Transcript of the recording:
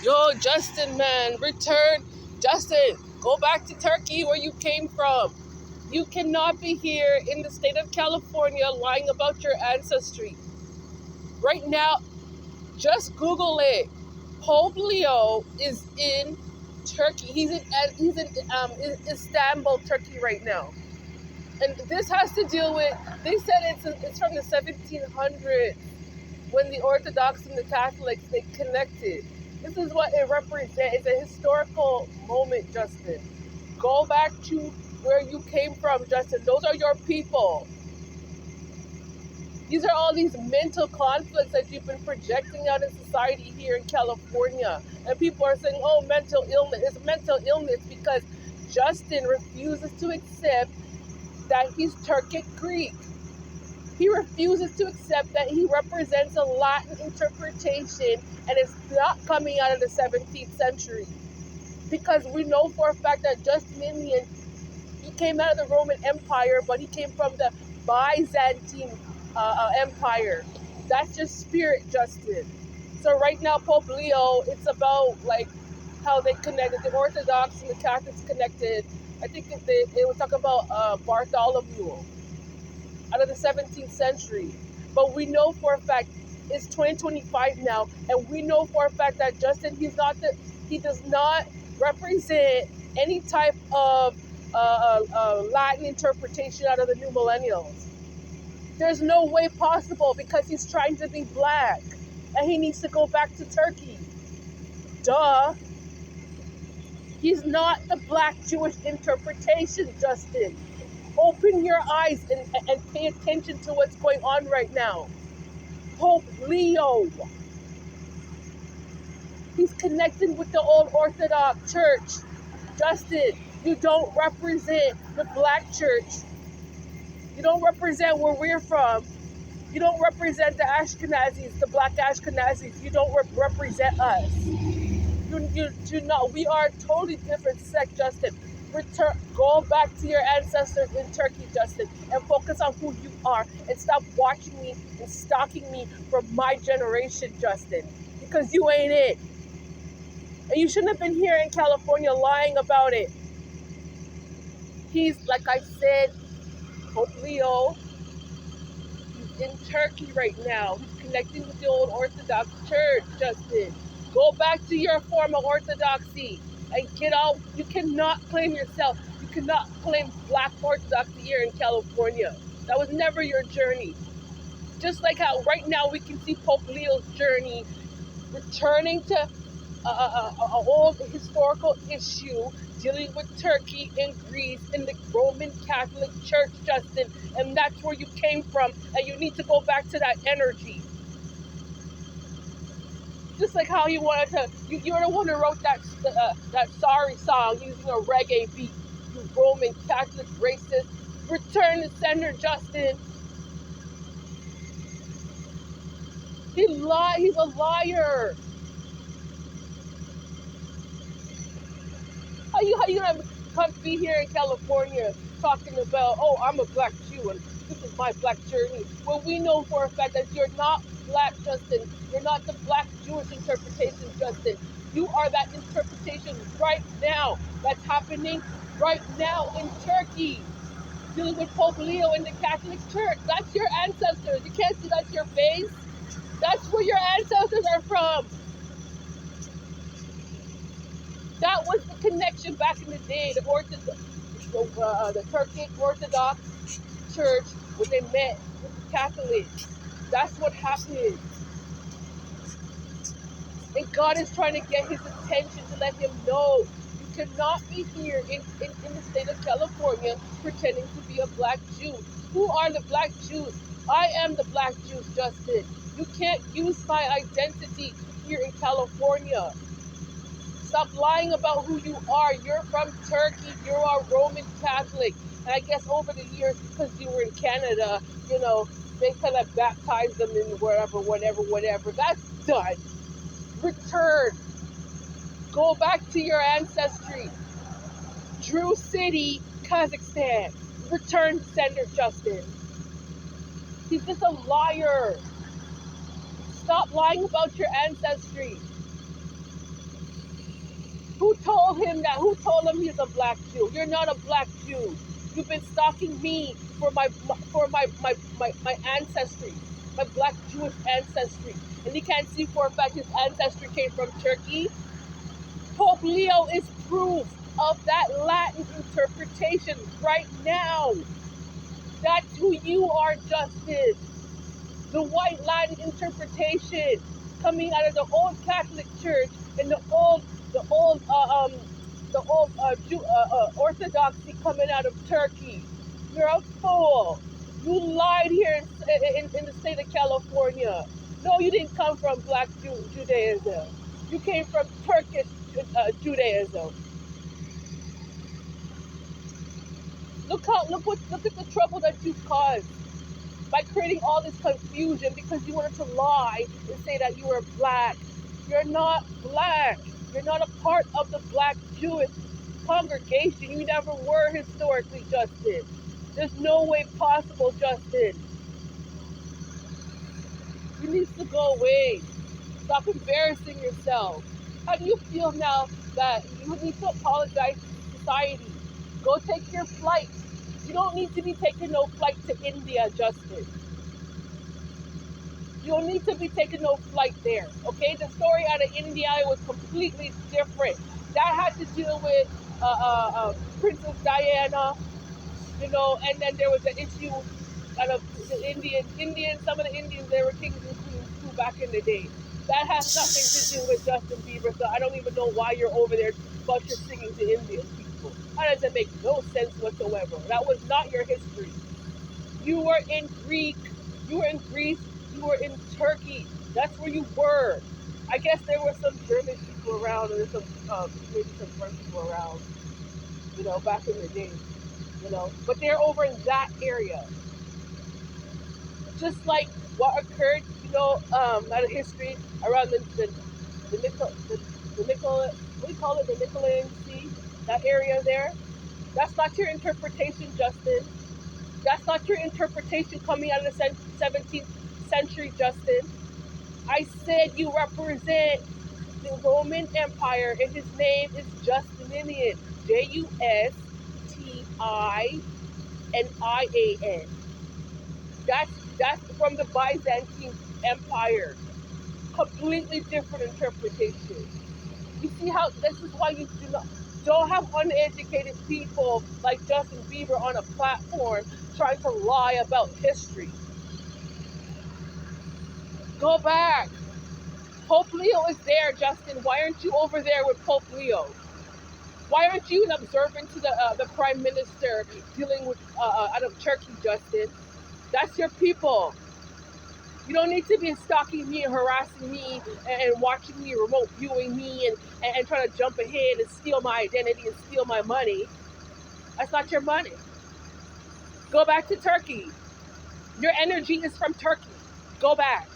Yo, Justin, man, return. Justin, go back to Turkey where you came from. You cannot be here in the state of California lying about your ancestry. Right now, just Google it. Pope Leo is in Turkey. He's in Istanbul, Turkey right now. And this has to deal with. They said it's from the 1700s when the Orthodox and the Catholics they connected. This is what it represents. It's a historical moment, Justin. Go back to where you came from, Justin. Those are your people. These are all these mental conflicts that you've been projecting out in society here in California. And people are saying, oh, mental illness. It's mental illness because Justin refuses to accept that he's Turkic Greek. He refuses to accept that he represents a Latin interpretation and it's not coming out of the 17th century. Because we know for a fact that Justinian, he came out of the Roman Empire, but he came from the Byzantine Empire. That's just spirit, Justin. So right now, Pope Leo, it's about like how they connected, the Orthodox and the Catholics connected. I think they would talk about Bartholomew out of the 17th century. But we know for a fact it's 2025 now, and we know for a fact that Justin, he does not represent any type of Latin interpretation out of the new millennials. There's no way possible because he's trying to be black, and he needs to go back to Turkey. Duh. He's not the black Jewish interpretation, Justin. Open your eyes and pay attention to what's going on right now. Pope Leo. He's connecting with the old Orthodox Church. Justin, you don't represent the black church. You don't represent where we're from. You don't represent the Ashkenazis, the black Ashkenazis. You don't represent us. You do not. We are a totally different sect, Justin. Go back to your ancestors in Turkey, Justin, and focus on who you are and stop watching me and stalking me from my generation, Justin, because you ain't it. And you shouldn't have been here in California lying about it. He's, like I said, Pope Leo, he's in Turkey right now. He's connecting with the old Orthodox Church, Justin. Go back to your form of orthodoxy and get out. You cannot claim yourself. You cannot claim black orthodoxy here in California. That was never your journey. Just like how right now we can see Pope Leo's journey returning to an old historical issue dealing with Turkey and Greece and the Roman Catholic Church, Justin. And that's where you came from. And you need to go back to that energy. Just like how you wanted to, you're the one who wrote that sorry song using a reggae beat. You Roman Catholic racist. Return to sender, Justin. He's a liar. How you gonna come be here in California talking about, oh, I'm a black Jew and this is my black journey? Well, we know for a fact that you're not black, Justin. You're not the black Jewish interpretation, Justin. You are that interpretation right now. That's happening right now in Turkey. Dealing with Pope Leo in the Catholic Church. That's your ancestors. You can't see that's your face. That's where your ancestors are from. That was the connection back in the day. The Turkic Orthodox Church when they met with the Catholics. That's what happened. And God is trying to get his attention to let him know you cannot be here in the state of California pretending to be a black Jew. Who are the black Jews? I am the black Jews, Justin. You can't use my identity here in California. Stop lying about who you are. You're from Turkey. You're a Roman Catholic. And I guess over the years, because you were in Canada, they kind of baptized them in whatever. That's done. Return. Go back to your ancestry. Drew City, Kazakhstan. Return sender, Justin. He's just a liar. Stop lying about your ancestry. told him that? Who told him he's a black Jew? You're not a black Jew. You've been stalking me for my ancestry, my black Jewish ancestry. And he can't see for a fact his ancestry came from Turkey. Pope Leo is proof of that Latin interpretation right now. That's who you are, Justin. The white Latin interpretation coming out of the old Catholic Church and the old Orthodoxy coming out of Turkey. You're a fool. You lied here in the state of California. No, you didn't come from Black Judaism. You came from Turkish Judaism. Look at the trouble that you caused by creating all this confusion because you wanted to lie and say that you were black. You're not black. You're not a part of the black Jewish congregation. You never were historically, Justin. There's no way possible, Justin. You need to go away. Stop embarrassing yourself. How do you feel now that you need to apologize to society? Go take your flight. You don't need to be taking no flight to India, Justin. You don't need to be taking no flight there, okay? The story out of India was completely different. That had to deal with Princess Diana, and then there was an issue out of the Indians, some of the Indians, they were kings and queens too back in the day. That has nothing to do with Justin Bieber, so I don't even know why you're over there, but you're singing to Indian people. That doesn't make no sense whatsoever. That was not your history. You were in Greek, you were in Greece, you were in Turkey. That's where you were. I guess there were some German people around, and some maybe some French people around, back in the day, But they're over in that area. Just like what occurred, out of history around the Nickel, what do you call it, the Nicolean Sea, that area there. That's not your interpretation, Justin. That's not your interpretation coming out of the 17th century, Justin. I said you represent the Roman Empire, and his name is Justinian. Justinnian. That's from the Byzantine Empire. Completely different interpretation. You see how this is why you don't have uneducated people like Justin Bieber on a platform trying to lie about history. Go back. Pope Leo is there, Justin. Why aren't you over there with Pope Leo? Why aren't you an observant to the prime minister dealing with out of Turkey, Justin? That's your people. You don't need to be stalking me and harassing me and watching me, remote viewing me and trying to jump ahead and steal my identity and steal my money. That's not your money. Go back to Turkey. Your energy is from Turkey. Go back.